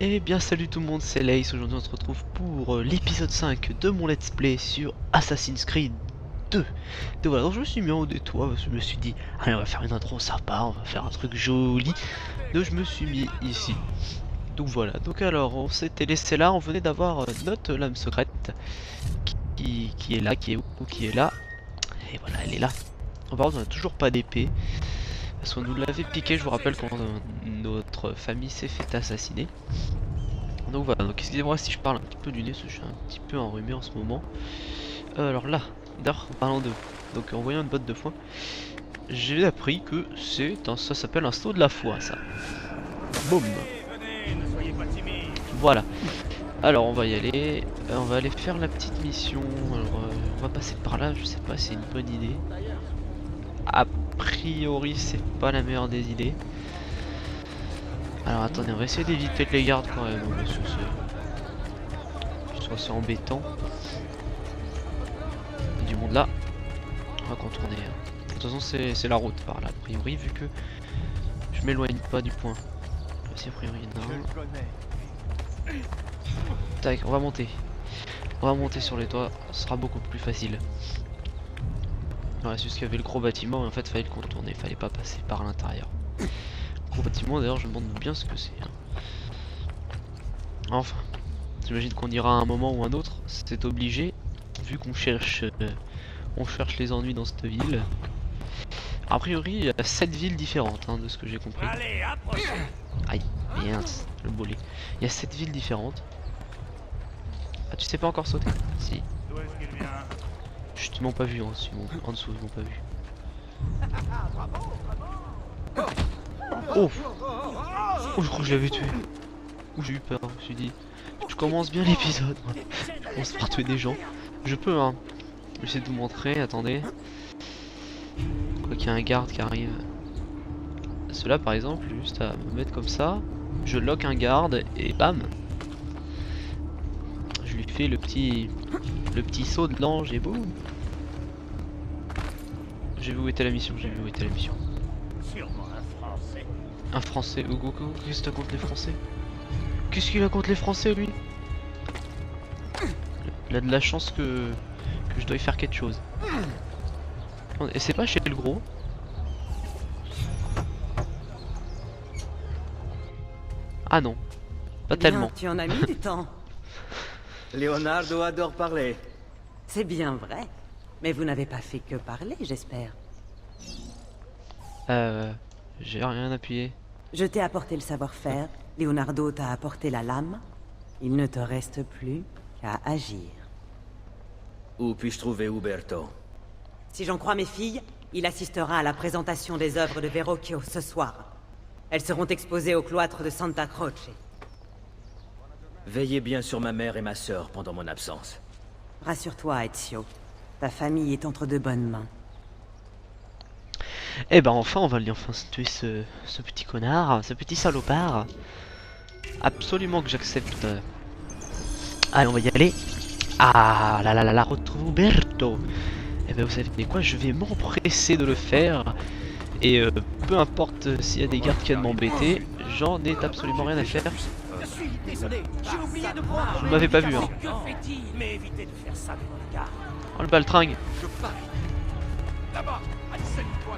Eh bien salut tout le monde, c'est Lace. Aujourd'hui on se retrouve pour l'épisode 5 de mon let's play sur Assassin's Creed 2. Donc voilà, donc je me suis mis en haut des toits, parce que je me suis dit allez, on va faire une intro sympa, on va faire un truc joli. Donc je me suis mis ici. Donc voilà, donc alors on s'était laissé là, on venait d'avoir notre lame secrète qui est là, qui est où, qui est là. Et voilà, elle est là. Par contre on n'a toujours pas d'épée, parce qu'on nous l'avait piqué, je vous rappelle, quand notre famille s'est fait assassiner. Donc voilà, donc excusez-moi si je parle un petit peu du nez, parce que je suis un petit peu enrhumé en ce moment. Alors là, d'ailleurs, en parlant de... Donc en voyant une botte de foin, j'ai appris que ça s'appelle un saut de la foi, ça. Boum. Voilà. Alors on va y aller, on va aller faire la petite mission. Alors on va passer par là, je sais pas si c'est une bonne idée. A priori c'est pas la meilleure des idées. Alors attendez, on va essayer d'éviter les gardes quand même, hein, parce que c'est embêtant. Il y a du monde là. On va contourner. De toute façon c'est la route par là, a priori, vu que je m'éloigne pas du point. Là aussi a priori non. Tac, on va monter. On va monter sur les toits, ce sera beaucoup plus facile. Voilà, c'est juste qu'il y avait le gros bâtiment et en fait fallait le contourner, fallait pas passer par l'intérieur. Gros bâtiment, d'ailleurs je me demande bien ce que c'est. Enfin, j'imagine qu'on ira à un moment ou un autre, c'est obligé, vu qu'on cherche les ennuis dans cette ville. A priori, il y a 7 villes différentes, hein, de ce que j'ai compris. Aïe, merde, le bolet. Il y a 7 villes différentes. Ah, tu sais pas encore sauter? Si. Chut, ils m'ont pas vu en dessous, ils m'ont pas vu. Oh! Oh, je crois que je l'avais tué. Oh, j'ai eu peur, je me suis dit. Je commence bien l'épisode, moi. Je commence par tuer des gens. Je peux, hein. Je vais essayer de vous montrer, attendez. Quoi qu'il y a un garde qui arrive. Cela par exemple, juste à me mettre comme ça. Je lock un garde et bam. Je lui fais le petit saut de l'ange et boum. J'ai vu où était la mission, j'ai vu où était la mission. Un français, Hugo, qu'est-ce que t'as contre les français? Qu'est-ce qu'il a contre les français lui? Il a de la chance que je dois y faire quelque chose. Et c'est pas chez le gros. Ah non, pas tellement. Tu en as mis du temps. Leonardo adore parler. C'est bien vrai. Mais vous n'avez pas fait que parler, j'espère. J'ai rien appuyé. Je t'ai apporté le savoir-faire. Leonardo t'a apporté la lame. Il ne te reste plus qu'à agir. Où puis-je trouver Uberto? Si j'en crois mes filles, il assistera à la présentation des œuvres de Verrocchio ce soir. Elles seront exposées au cloître de Santa Croce. Veillez bien sur ma mère et ma sœur pendant mon absence. Rassure-toi, Ezio. Ta famille est entre de bonnes mains. Eh ben enfin on va lui enfin tuer ce petit connard, ce petit salopard. Absolument que j'accepte. Allez, on va y aller. Ah là là là là, retrouve Uberto. Eh ben vous savez quoi, je vais m'empresser de le faire. Et peu importe s'il y a des gardes qui viennent m'embêter, j'en ai absolument rien à faire. Vous ne m'avez pas vu, hein. Oh le baltringue.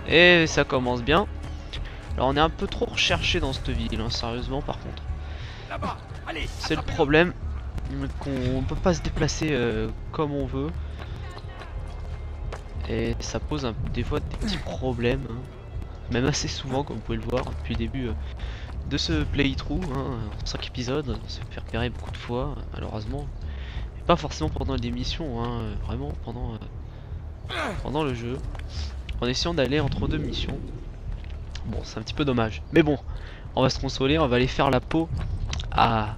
Et ça commence bien. Alors on est un peu trop recherché dans cette ville, hein, sérieusement par contre. C'est le problème, qu'on peut pas se déplacer comme on veut. Et ça pose des fois des petits problèmes, hein. Même assez souvent comme vous pouvez le voir depuis le début de ce playthrough, hein, en 5 épisodes. On s'est fait repérer beaucoup de fois malheureusement. Et pas forcément pendant les missions, hein, vraiment pendant le jeu. En essayant d'aller entre deux missions. Bon, c'est un petit peu dommage. Mais bon, on va se consoler, on va aller faire la peau à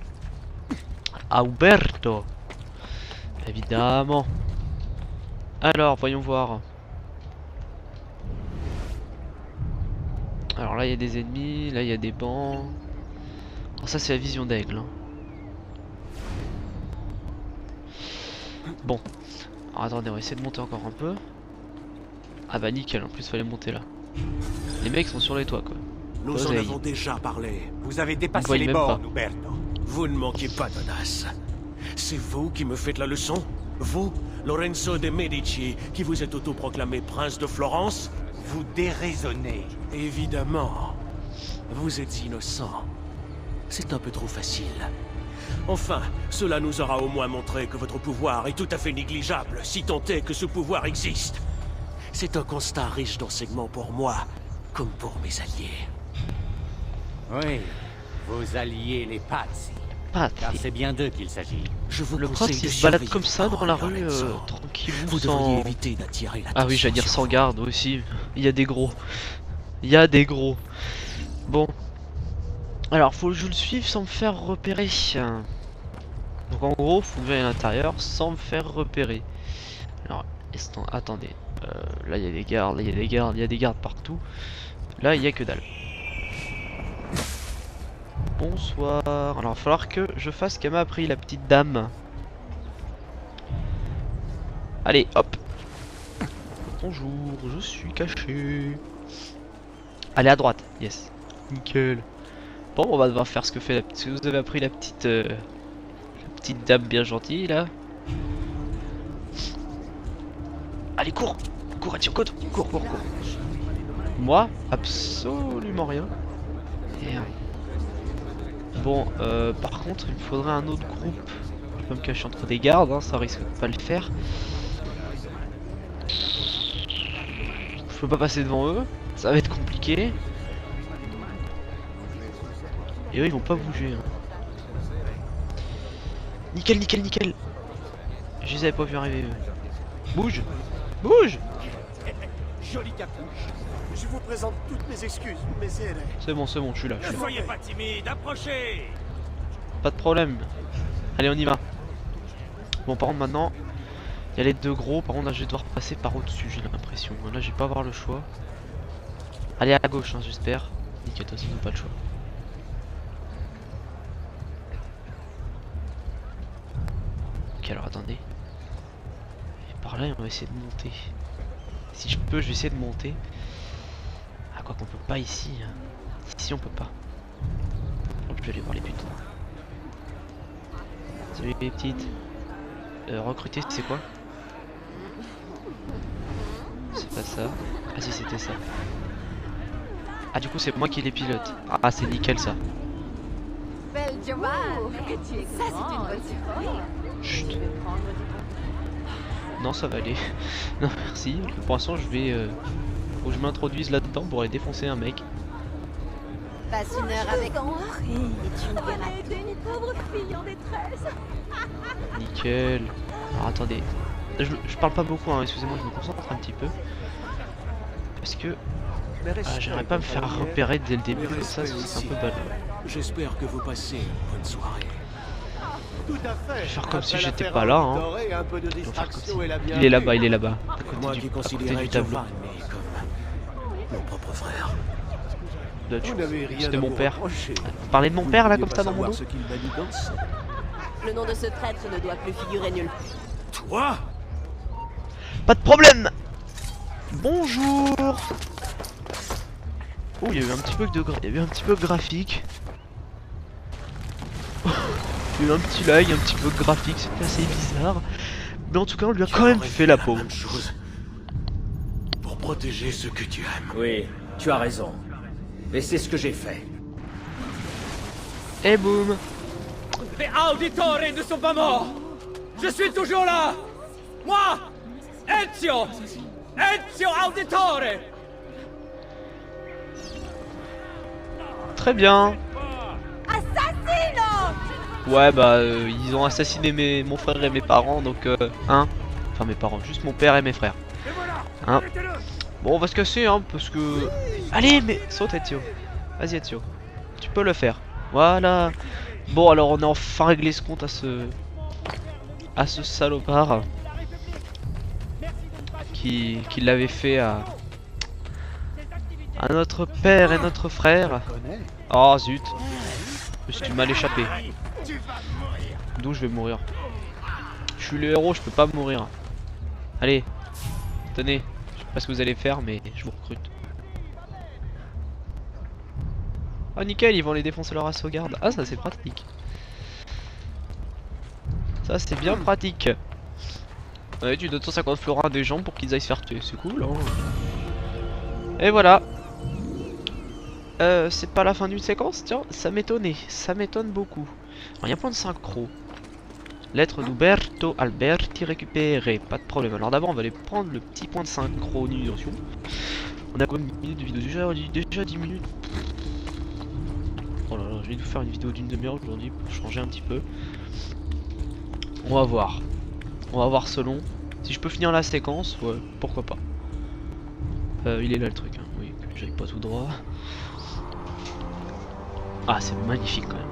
Uberto. Évidemment. Alors, voyons voir. Alors là, il y a des ennemis, là, il y a des bancs. Alors ça, c'est la vision d'aigle, hein. Bon. Alors attendez, on va essayer de monter encore un peu. Ah bah nickel, en plus fallait monter là. Les mecs sont sur les toits quoi. Nous en avons déjà parlé. Vous avez Vous dépassé voyez les même pas. bornes, Uberto. Vous ne manquez pas d'audace. C'est vous qui me faites la leçon? Vous, Lorenzo de Medici, qui vous êtes autoproclamé prince de Florence? Vous déraisonnez. Évidemment. Vous êtes innocent. C'est un peu trop facile. Enfin, cela nous aura au moins montré que votre pouvoir est tout à fait négligeable, si tant est que ce pouvoir existe. C'est un constat riche d'enseignements pour moi, comme pour mes alliés. Oui, vos alliés les Pazzi. Ah, Car c'est bien d'eux qu'il s'agit. Je vous le conseille prince de il se balade surveiller comme ça vos dans la paroles, rue, Lorenzo. tranquillou, Vous sans... devriez éviter d'attirer l'attention. Ah oui, j'allais dire sur sans vous. garde aussi. Il y a des gros. Il y a des gros. Bon. Alors, faut que je le suive sans me faire repérer. Donc en gros, faut que j'aille à l'intérieur sans me faire repérer. Alors, attendez. Là, il y a des gardes, là, il y a des gardes, il y a des gardes partout. Là, il y a que dalle. Bonsoir. Alors, il va falloir que je fasse ce qu'elle m'a appris, la petite dame. Allez, hop. Bonjour, je suis caché. Allez, à droite. Yes. Nickel. Bon, on va devoir faire ce que fait la petite... Vous avez appris la petite dame bien gentille, là. Allez, cours. Cours, attire, côte. Cours, cours, cours. Moi, absolument rien. Et, bon, par contre, il me faudrait un autre groupe. Je peux me cacher entre des gardes, hein, ça risque de pas le faire. Je peux pas passer devant eux, ça va être compliqué. Et eux, ils vont pas bouger. Hein. Nickel, nickel, nickel. Je les avais pas vu arriver. Eux. Bouge. Bouge. Joli capuche. Je vous présente toutes mes excuses, mes erreurs. C'est bon, je suis là. Je suis Ne là. soyez pas timide, approchez. Pas de problème. Allez, on y va. Bon, par contre, maintenant, il y a les deux gros. Par contre, là, je vais devoir passer par au-dessus, j'ai l'impression. Là, je vais pas avoir le choix. Allez, à gauche, hein, j'espère. Nickel, toi, sinon, pas le choix. Ok, alors attendez. Et par là, on va essayer de monter. Si je peux, je vais essayer de monter. Ah, quoi qu'on peut pas ici. Hein. Ici, on peut pas. Donc, je vais aller voir les putes. Salut les petites. Recruter, c'est quoi? C'est pas ça. Ah si, c'était ça. Ah, du coup, c'est moi qui les pilote. Ah, c'est nickel ça. Belle Jamal, ça c'est une bonne surprise. Chut. Non, ça va aller. Non, merci. Pour l'instant, je vais. Faut que je m'introduise là-dedans pour aller défoncer un mec. Passe une heure avec moi et tu me verras aider une pauvre fille en détresse. Nickel. Alors attendez. Je parle pas beaucoup, hein. Excusez-moi, je me concentre un petit peu. Parce que. J'aimerais pas me faire repérer dès le début, comme ça, c'est un peu bad. J'espère que vous passez une bonne soirée. Tout à fait. Je vais faire comme si Après j'étais l'affaire pas là, hein. dorée, un peu de Je vais faire comme distraction si- et la Il est là-bas, il est là-bas. À Moi côté qui du considérais tableau. Giovanni comme mon propre frère. Là, Vous n'avez rien C'était à mon vous père. reprocher. Vous parlez de mon père là, Vous comme ne ça, pas dans mon savoir dos? ce qu'il manigance. Le nom de ce traître ne doit plus figurer nulle part. Toi? Pas de problème. Bonjour. Oh, il y a eu un petit bug graphique. Il y a eu un petit lag, un petit bug graphique, c'était assez bizarre. Mais en tout cas, on lui a quand même fait la peau. Même chose. Pour protéger ceux que tu aimes. Oui, tu as raison. Et c'est ce que j'ai fait. Et boum. Les auditores ne sont pas morts. Je suis toujours là. Moi, Ezio Auditore. Très bien. Assassino! Ouais, bah, ils ont assassiné mon frère et mes parents, donc, hein. Enfin, mes parents, juste mon père et mes frères. Hein. Bon, on va se casser, hein, parce que... Allez, mais... Saute, Ezio. Vas-y, Ezio. Tu peux le faire. Voilà. Bon, alors, on a enfin réglé ce compte à ce salopard. Qui l'avait fait à notre père et notre frère. Oh, zut. Je me suis mal échappé. D'où je vais mourir? Je suis le héros, je peux pas mourir. Allez, tenez. Je sais pas ce que vous allez faire, mais je vous recrute. Oh nickel, ils vont les défoncer leur assaut garde. Ah, ça c'est pratique. Ça c'est bien pratique. Ouais, tu donnes 150 florins à des gens pour qu'ils aillent se faire tuer, c'est cool hein. Et voilà. C'est pas la fin d'une séquence, tiens, ça m'étonnait, ça m'étonne beaucoup. Il y a un point de synchro. Lettre d'Uberto Alberti récupérée, pas de problème. Alors d'abord on va aller prendre le petit point de synchronisation. On a combien de minutes de vidéo déjà 10 minutes. Oh là là, je vais nous faire une vidéo d'une demi-heure aujourd'hui pour changer un petit peu. On va voir. On va voir selon. Si je peux finir la séquence, ouais, pourquoi pas. Il est là le truc, hein. Oui, que j'aille pas tout droit. Ah, c'est magnifique quand même.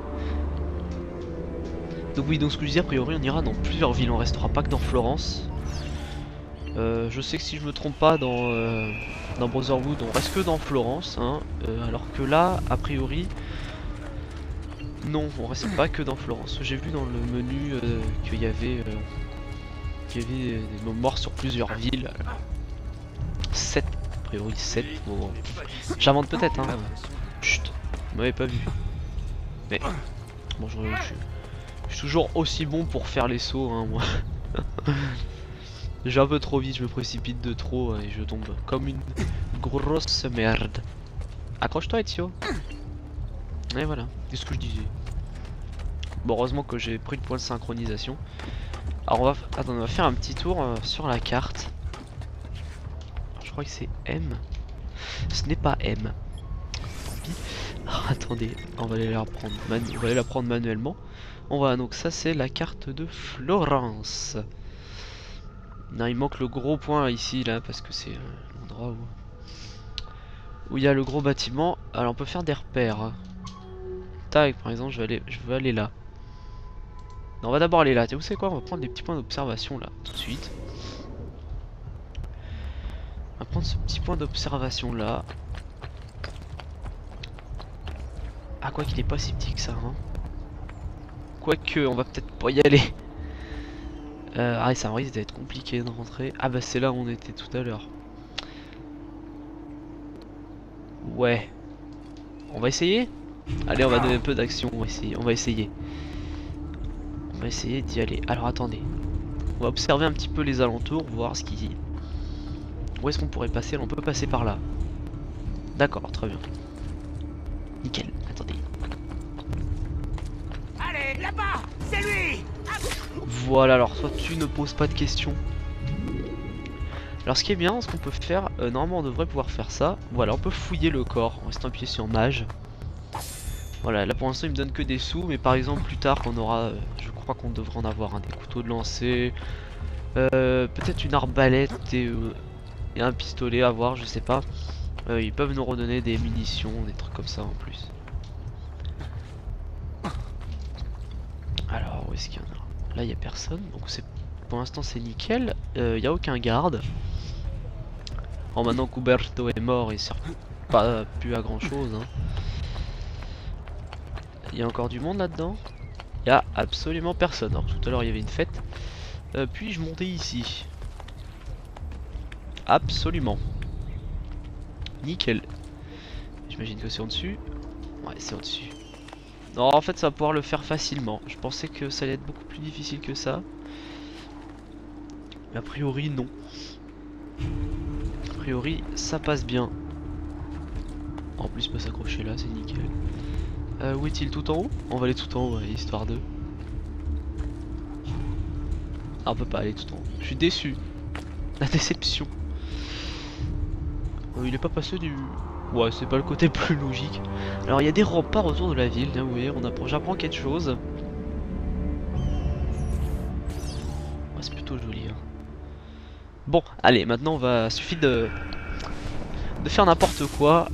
Donc oui, donc ce que je disais, a priori on ira dans plusieurs villes, on restera pas que dans Florence. Je sais que si je me trompe pas dans Brotherhood on reste que dans Florence hein, alors que là a priori non, on reste pas que dans Florence. J'ai vu dans le menu qu'il y avait des morts sur plusieurs villes. 7, a priori 7, bon, j'invente peut-être hein. Chut, vous m'avez pas vu. Mais bon, je suis toujours aussi bon pour faire les sauts hein, moi. J'ai un peu trop vite, je me précipite de trop et je tombe comme une grosse merde. Accroche-toi Ezio. Et voilà, c'est ce que je disais. Bon, heureusement que j'ai pris le point de synchronisation. Alors on va faire un petit tour sur la carte. Je crois que c'est M. Ce n'est pas M. Alors, attendez, on va aller la prendre manuellement. On va donc ça c'est la carte de Florence. Non, il manque le gros point ici là parce que c'est l'endroit où il y a le gros bâtiment. Alors on peut faire des repères. Hein. Tac, par exemple, je veux aller là. Non, on va d'abord aller là. Vous savez quoi? On va prendre des petits points d'observation là tout de suite. On va prendre ce petit point d'observation là. Ah, quoi qu'il est pas si petit que ça. Hein. Quoique, on va peut-être pas y aller. Ah, ça risque d'être compliqué de rentrer. Ah, bah c'est là où on était tout à l'heure. Ouais. On va essayer? Allez, on va donner un peu d'action. On va essayer. On va essayer d'y aller. Alors, attendez. On va observer un petit peu les alentours, voir ce qui. Où est-ce qu'on pourrait passer? On peut passer par là. D'accord, très bien. Nickel. Attendez. Allez, là-bas, c'est lui. Voilà, alors toi tu ne poses pas de questions. Alors ce qui est bien, ce qu'on peut faire, normalement on devrait pouvoir faire ça. Voilà, on peut fouiller le corps en restant appuyé sur mage. Voilà, là pour l'instant il me donne que des sous, mais par exemple plus tard qu'on aura, je crois qu'on devrait en avoir des couteaux de lancer, peut-être une arbalète et un pistolet à voir, je sais pas. Ils peuvent nous redonner des munitions, des trucs comme ça en plus. Alors où est-ce qu'il y en a? Là il n'y a personne, donc pour l'instant c'est nickel. Il n'y a aucun garde. Alors maintenant qu'Uberto est mort, il sert pas plus à grand chose. Hein. Il y a encore du monde là-dedans? Il n'y a absolument personne. Alors tout à l'heure il y avait une fête. Puis-je monter ici? Absolument. Nickel. J'imagine que c'est en dessus. Ouais, c'est en dessus. Non, en fait ça va pouvoir le faire facilement. Je pensais que ça allait être beaucoup plus difficile que ça. Mais a priori non. A priori ça passe bien. En plus il peut s'accrocher là, c'est nickel. Où est-il? Tout en haut? On va aller tout en haut, ouais, histoire de... Ah, on peut pas aller tout en haut. Je suis déçu. La déception. Il est pas passé du... Ouais, c'est pas le côté plus logique. Alors il y a des remparts autour de la ville, vous voyez, j'apprends quelque chose. Ouais, c'est plutôt joli. Hein. Bon, allez, maintenant suffit de faire n'importe quoi.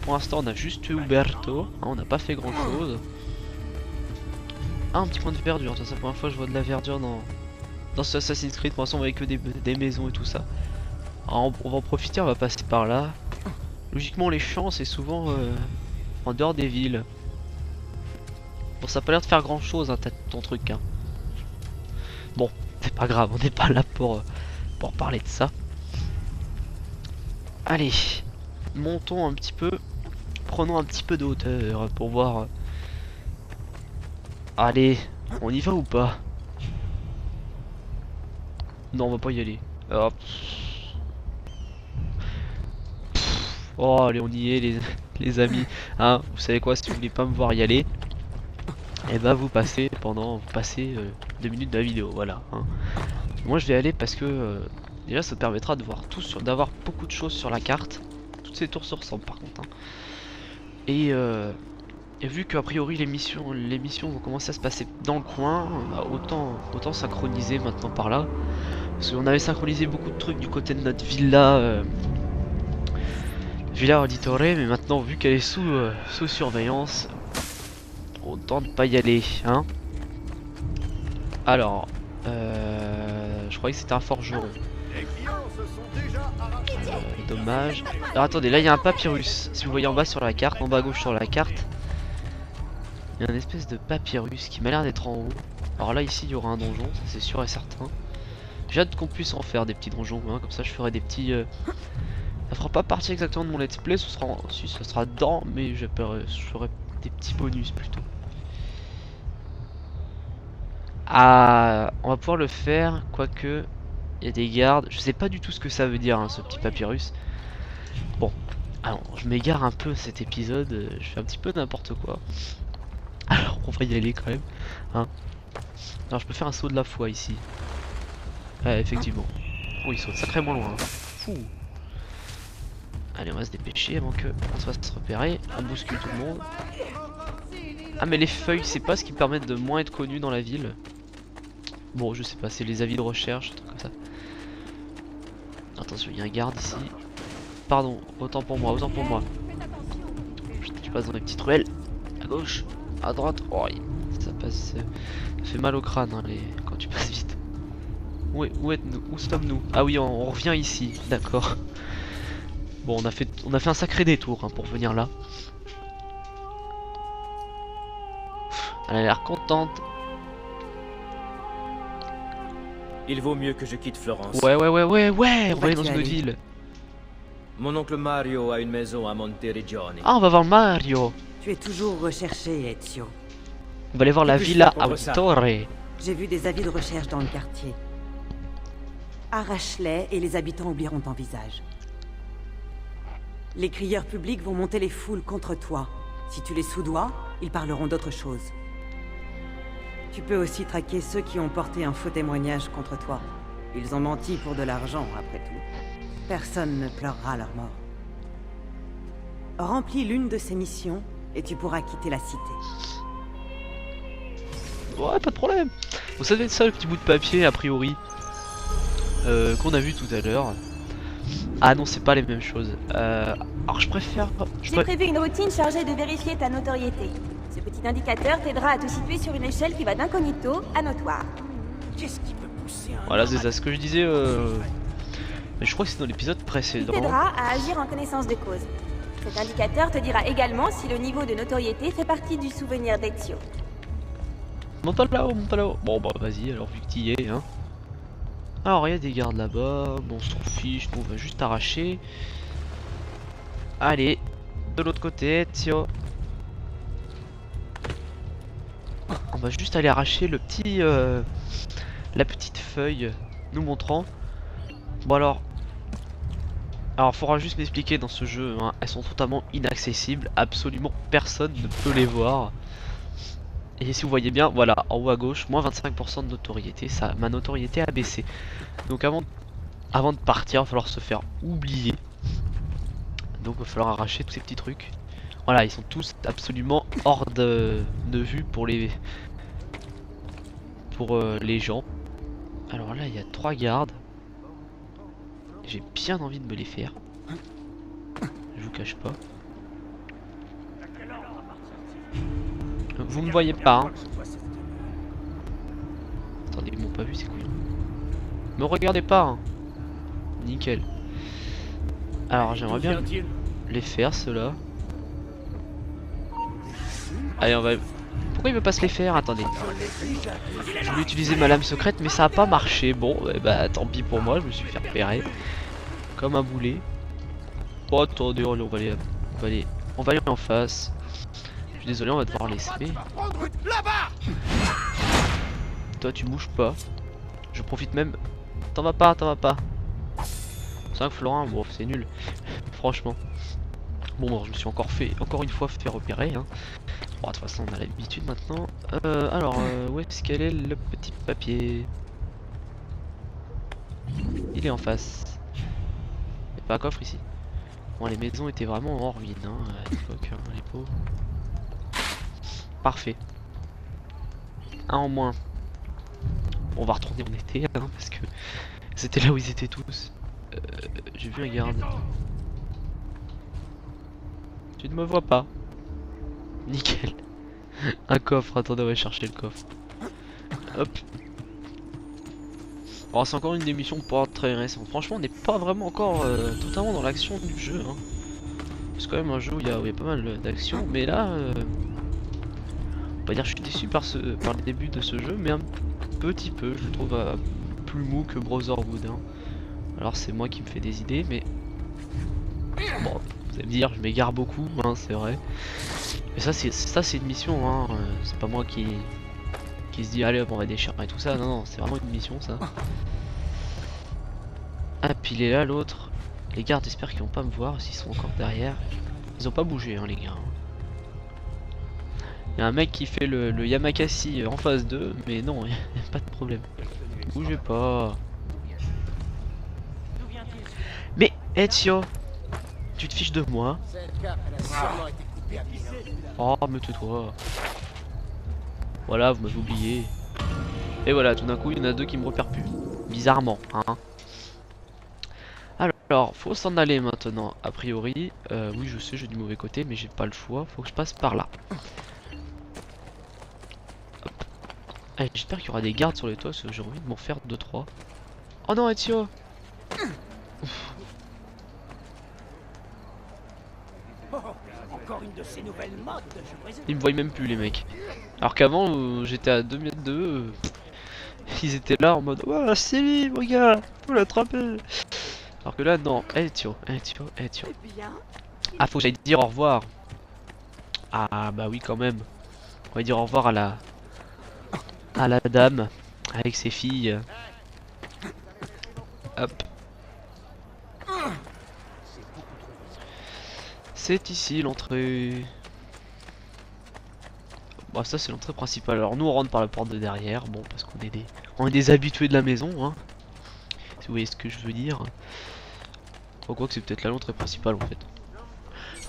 Pour l'instant on a juste Uberto, hein, on n'a pas fait grand chose. Ah, un petit point de verdure, c'est la première fois que je vois de la verdure dans ce Assassin's Creed. Pour l'instant on voyait que des maisons et tout ça. Alors, on va en profiter, on va passer par là. Logiquement les champs c'est souvent en dehors des villes. Bon, ça a pas l'air de faire grand chose hein, ton truc hein. Bon, c'est pas grave, on n'est pas là pour parler de ça. Allez, montons un petit peu. Prenons un petit peu de hauteur pour voir. Allez, on y va ou pas? Non, on va pas y aller. Hop. Oh, allez, on y est, les amis. Hein, vous savez quoi, si vous voulez pas me voir y aller, et bah vous passez 2 minutes de la vidéo, voilà. Hein. Moi, je vais aller parce que déjà, ça te permettra de voir tout d'avoir beaucoup de choses sur la carte. Toutes ces tours se ressemblent, par contre. Hein. Et vu qu'a priori les missions vont commencer à se passer dans le coin, bah, autant synchroniser maintenant par là. Parce qu'on avait synchronisé beaucoup de trucs du côté de notre villa Auditore, mais maintenant vu qu'elle est sous surveillance, autant ne pas y aller, hein. Alors, je croyais que c'était un forgeron. Dommage. Alors attendez, là il y a un papyrus. Si vous voyez en bas sur la carte, en bas à gauche sur la carte, il y a une espèce de papyrus qui m'a l'air d'être en haut. Alors là ici il y aura un donjon, ça c'est sûr et certain. J'ai hâte qu'on puisse en faire des petits donjons, hein, comme ça je ferai des petits... Ça fera pas partie exactement de mon let's play, ce sera dedans, mais je ferai des petits bonus plutôt. Ah, on va pouvoir le faire, quoique il y a des gardes. Je sais pas du tout ce que ça veut dire, hein, ce petit papyrus. Bon, alors je m'égare un peu cet épisode, je fais un petit peu n'importe quoi. Alors on va y aller quand même, hein. Alors je peux faire un saut de la foi ici. Ouais, effectivement. Oh, il saute sacrément loin. Fou. Allez, on va se dépêcher avant que on se fasse repérer. On bouscule tout le monde. Ah, mais les feuilles, c'est pas ce qui permet de moins être connu dans la ville. Bon, je sais pas, c'est les avis de recherche, un truc comme ça. Attention, il y a un garde ici. Pardon, autant pour moi, autant pour moi. Je passe dans les petites ruelles. À gauche, à droite. Oh, ça passe. Ça fait mal au crâne, hein, quand tu passes vite. Où sommes-nous? Ah oui, on revient ici, d'accord. Bon, on a fait un sacré détour, hein, pour venir là. Elle a l'air contente. Il vaut mieux que je quitte Florence. Ouais, on va aller dans y une aller. ville. Mon oncle Mario a une maison à Monteriggioni. Ah, on va voir Mario. Tu es toujours recherché, Ezio. On va aller voir Que la puis-je Villa faire contre ça? Auditore. J'ai vu des avis de recherche dans le quartier. Arrache-les et les habitants oublieront ton visage. Les crieurs publics vont monter les foules contre toi. Si tu les soudoies, ils parleront d'autre chose. Tu peux aussi traquer ceux qui ont porté un faux témoignage contre toi. Ils ont menti pour de l'argent, après tout. Personne ne pleurera leur mort. Remplis l'une de ces missions et tu pourras quitter la cité. Ouais, pas de problème. Vous savez ça, le petit bout de papier, a priori, qu'on a vu tout à l'heure. Ah non, c'est pas les mêmes choses. Alors je préfère... J'ai prévu une routine chargée de vérifier ta notoriété. Ce petit indicateur t'aidera à te situer sur une échelle qui va d'incognito à notoire. Qu'est-ce qui peut pousser un... Voilà, c'est ça ce que je disais. Mais je crois que c'est dans l'épisode Il précédent. t'aidera à agir en connaissance de cause. Cet indicateur te dira également si le niveau de notoriété fait partie du souvenir d'Ezio. Monte pas là-haut, monte pas là-haut. Bon bah vas-y, alors vu que t'y es, hein. Alors il y a des gardes là-bas, bon on s'en fiche, nous on va juste arracher. Allez, de l'autre côté, Ezio. On va juste aller arracher le petit, la petite feuille nous montrant. Bon alors faudra juste m'expliquer dans ce jeu, hein, elles sont totalement inaccessibles, absolument personne ne peut les voir. Et si vous voyez bien, voilà, en haut à gauche, moins 25% de notoriété, ça, ma notoriété a baissé. Donc avant de partir, il va falloir se faire oublier. Donc il va falloir arracher tous ces petits trucs. Voilà, ils sont tous absolument hors de vue pour les gens. Alors là, il y a 3 gardes. J'ai bien envie de me les faire. Je vous cache pas. Vous me voyez pas, hein. Attendez, ils m'ont pas vu, c'est cool. Me regardez pas, hein. Nickel. Alors j'aimerais bien les faire ceux-là. Allez, on va... Pourquoi il veut pas se les faire? Attendez. Je voulais utiliser ma lame secrète mais ça a pas marché. Bon, bah tant pis pour moi, je me suis fait repérer. Comme un boulet. Oh, attendez, on va aller en face. Je suis désolé, on va devoir laisser. Toi tu bouges pas. Je profite même T'en vas pas, t'en vas pas. 5 florins, bon c'est nul. Franchement. Bon, je me suis encore une fois fait repérer. Hein. Bon, de toute façon on a l'habitude maintenant. Alors, où est-ce qu'elle est le petit papier? Il est en face. Y'a pas un coffre ici. Bon, les maisons étaient vraiment en ruine hein, à l'époque, hein, les pauvres. Parfait. Un en moins. On va retourner en été hein, parce que c'était là où ils étaient tous. J'ai vu un garde. Tu ne me vois pas. Nickel. Un coffre, attendez, on va chercher le coffre. Hop. Bon, c'est encore une des missions pas très récente. Franchement, on n'est pas vraiment encore totalement dans l'action du jeu. Hein. C'est quand même un jeu où il y a pas mal d'action. Mais là, on va dire que je suis déçu par le début de ce jeu. Mais un petit peu, je le trouve plus mou que Brotherhood. Hein. Alors c'est moi qui me fais des idées, mais... Bon, vous allez me dire, je m'égare beaucoup, hein, c'est vrai. Mais ça c'est une mission, hein. C'est pas moi qui se dit allez hop on va déchirer et tout ça, non non, c'est vraiment une mission ça. Ah puis il est là l'autre. Les gardes j'espère qu'ils vont pas me voir s'ils sont encore derrière. Ils ont pas bougé hein les gars. Il y a un mec qui fait le Yamakasi en phase 2, mais non, y a pas de problème. Bougez pas. Mais Ezio, tu te fiches de moi? Oh mais tais-toi. Voilà, vous m'avez oublié. Et voilà, tout d'un coup il y en a deux qui me repèrent plus. Bizarrement, hein. Alors, faut s'en aller maintenant, a priori. Oui je sais, j'ai du mauvais côté, mais j'ai pas le choix, faut que je passe par là. Allez, j'espère qu'il y aura des gardes sur les toits, parce que j'ai envie de m'en faire 2-3. Oh non Ezio. Encore une de ces nouvelles modes, je présume. Ils me voient même plus les mecs. Alors qu'avant j'étais à 2 mètres d'eux. Ils étaient là en mode ouah c'est lui mon gars, faut l'attraper. Alors que là non, Ezio. Ah faut que j'aille dire au revoir. Ah bah oui quand même. On va dire au revoir à la dame avec ses filles. Hop. C'est ici l'entrée. Bon ça c'est l'entrée principale. Alors nous on rentre par la porte de derrière. Bon parce qu'on est des habitués de la maison hein. Si vous voyez ce que je veux dire. Faut quoi que c'est peut-être là l'entrée principale en fait.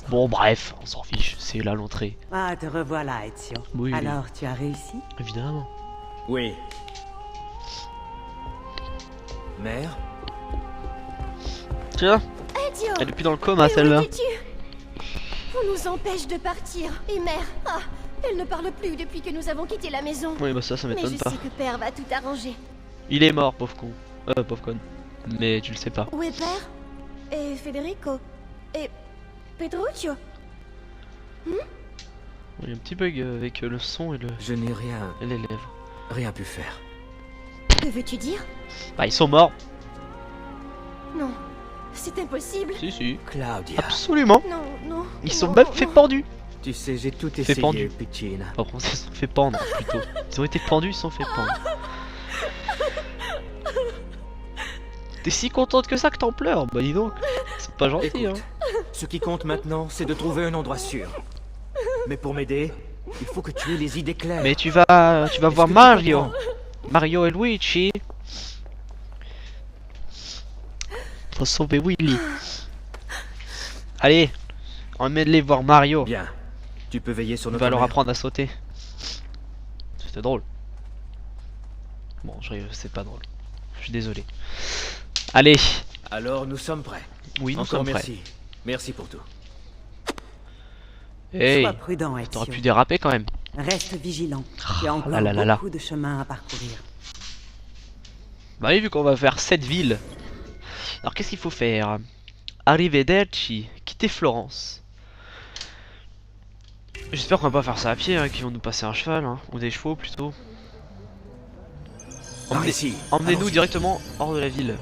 Bon bref, on s'en fiche, c'est là l'entrée. Ah, te revoilà, Ezio. Oui, Alors, tu as réussi? évidemment. Oui. Mère? Tiens, Ezio, elle est plus dans le coma où celle-là. étais-tu? On nous empêche de partir. Et mère, elle ne parle plus depuis que nous avons quitté la maison. Oui bah ça Mais m'étonne je pas. sais que Père va tout arranger. Il est mort pauvre con. Pauvre con. Mais tu le sais pas. Où est Père? Et Federico? Et Petruccio? Il y a un petit bug avec le son et Je n'ai les lèvres. rien pu faire. Que veux-tu dire? Bah ils sont morts. Non, c'est impossible. Si. Claudia, Absolument. Non. Ils sont non, même fait non. pendus. tu sais, j'ai tout Fait essayé, pendu. Piccina. Par contre ils se sont fait pendre plutôt. Ils ont été pendus, ils se sont fait pendre. T'es si contente que ça que t'en pleures? Bah dis donc. C'est pas gentil hein. Écoute, ce qui compte maintenant, c'est de trouver un endroit sûr. Mais pour m'aider, il faut que tu aies les idées claires. Mais tu vas voir que tu Mario. comprends? Mario et Luigi. Faut sauver Willy. Allez, emmène-les voir Mario. Bien. Tu peux veiller sur On notre va leur mère. apprendre à sauter. C'était drôle. Bon, c'est pas drôle. Je suis désolé. Allez. Alors, nous sommes prêts. Oui, nous Encore sommes prêts. merci. Merci pour tout. Hey, Sois prudent, Ezio. t'aurais pu déraper quand même. Reste vigilant. Tu as encore là. beaucoup de chemin à parcourir. Bah oui, vu qu'on va faire 7 villes. Alors qu'est-ce qu'il faut faire? Arrivederci, quitter Florence. J'espère qu'on va pas faire ça à pied, hein, qu'ils vont nous passer un cheval, hein, ou des chevaux plutôt. Par ici. Emmenez-nous Allons-y. directement hors de la ville.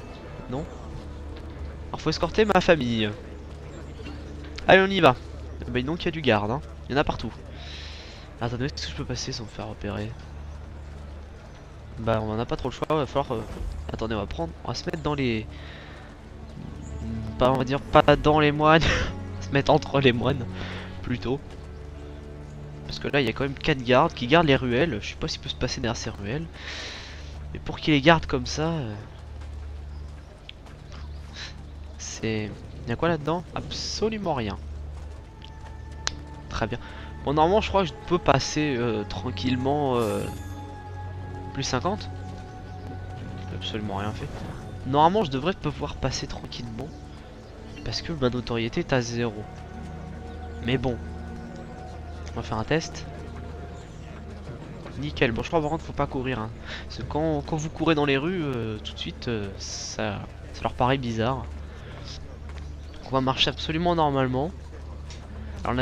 Non? Alors faut escorter ma famille. Allez on y va. Bah donc il y a du garde, hein. Il y en a partout. Attendez, est-ce que je peux passer sans me faire repérer? Bah on en a pas trop le choix, va falloir... Attendez, on va se mettre dans les... Pas, on va dire pas dans les moines, on va se mettre entre les moines, plutôt. Parce que là il y a quand même 4 gardes qui gardent les ruelles, je sais pas s'il peut se passer derrière ces ruelles. Mais pour qu'ils les gardent comme ça... C'est... Il y a quoi là-dedans? Absolument rien. Très bien. Bon, normalement, je crois que je peux passer tranquillement plus 50. J'ai absolument rien fait. Normalement, je devrais pouvoir passer tranquillement. Parce que ma notoriété est à 0. Mais bon. On va faire un test. Nickel. Bon, je crois par contre, faut pas courir. Hein. Parce que quand vous courez dans les rues, tout de suite, ça leur paraît bizarre. On va marcher absolument normalement. Alors on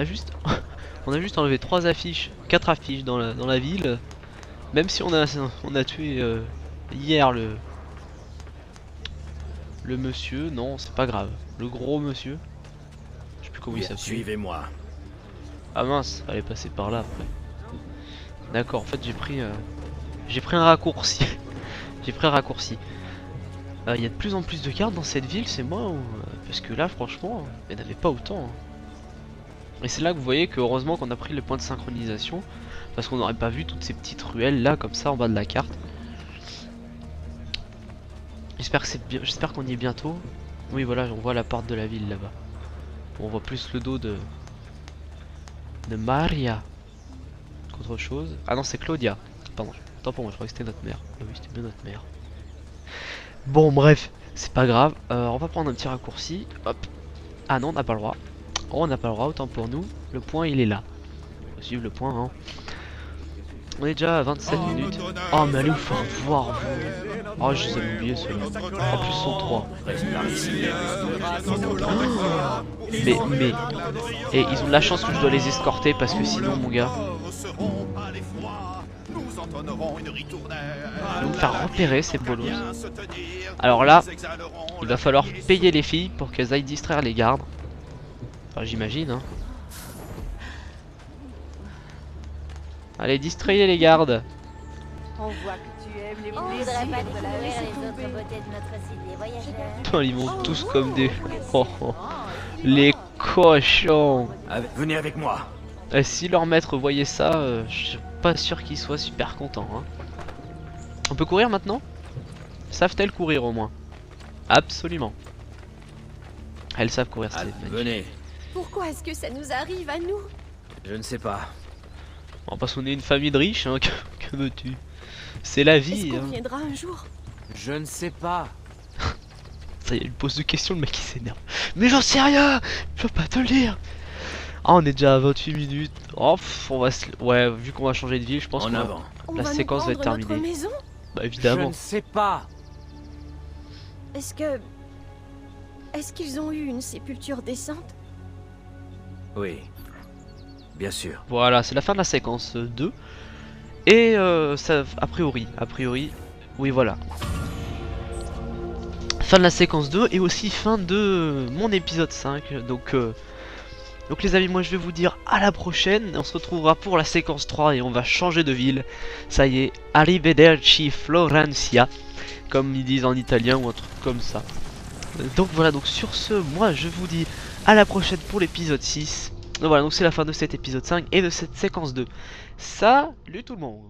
a juste enlevé 3 affiches, 4 affiches dans la ville. Même si on a tué hier le monsieur, non c'est pas grave. Le gros monsieur. Je sais plus comment il s'appelle. Suivez-moi. Ah mince, fallait passer par là après. D'accord, en fait j'ai pris un raccourci. J'ai pris un raccourci. Il y a de plus en plus de cartes dans cette ville, c'est moi ou... Parce que là franchement, il n'y en avait pas autant. Hein. Et c'est là que vous voyez que heureusement qu'on a pris le point de synchronisation. Parce qu'on n'aurait pas vu toutes ces petites ruelles là comme ça en bas de la carte. J'espère que c'est bien, j'espère qu'on y est bientôt. Oui voilà, on voit la porte de la ville là-bas. Bon, on voit plus le dos de Maria qu'autre chose. Ah non c'est Claudia. Pardon, tant pour moi, je crois que c'était notre mère. Ah oui c'était bien notre mère. Bon bref, c'est pas grave, on va prendre un petit raccourci, hop. Ah non on n'a pas le droit. Oh, on n'a pas le droit, autant pour nous. Le point il est là. On va suivre le point hein. On est déjà à 27 minutes. Oh mais allez vous faire voir vous. Oh je les ai oubliés ceux-là. En plus ils sont 3. Mais et ils ont de la chance que je dois les escorter parce que sinon mon gars. Je vais vous faire repérer ces bolos. Alors là, il va falloir payer les filles pour qu'elles aillent distraire les gardes. Enfin j'imagine hein. Allez distrayez les gardes. On voit que tu aimes les Oh, plaisirs voudrais pas de la découvrir laisser les tomber. autres beautés de notre cité voyageur. Putain, ils vont tous comme des... Oh, oh. Les cochons. Venez avec moi. Et si leur maître voyait ça, je suis pas sûr qu'il soit super content hein. On peut courir maintenant? Savent-elles courir au moins? Absolument. Elles savent courir, c'est magnifique. Venez. Pourquoi est-ce que ça nous arrive à nous? Je ne sais pas. Bon, parce qu'on est une famille de riches, hein, que veux-tu? C'est la Est-ce vie qu'on hein. viendra un jour? Je ne sais pas. Ça y est, il pose de questions, le mec il s'énerve. Mais j'en sais rien. Je peux pas te le dire. Ah on est déjà à 28 minutes. Oh pff, on va se... Ouais vu qu'on va changer de ville je pense En que avant. On la va séquence va nous être prendre notre terminée. maison? Bah Je évidemment. ne sais pas. Est-ce qu'ils ont eu une sépulture décente? Oui. Bien sûr. Voilà c'est la fin de la séquence 2. Et ça a priori, oui voilà. Fin de la séquence 2 et aussi fin de mon épisode 5. Donc les amis moi je vais vous dire à la prochaine. On se retrouvera pour la séquence 3 et on va changer de ville. Ça y est, arrivederci Florencia. Comme ils disent en italien ou un truc comme ça. Donc voilà, donc sur ce, moi je vous dis à la prochaine pour l'épisode 6. Donc voilà, donc c'est la fin de cet épisode 5 et de cette séquence 2. Salut tout le monde!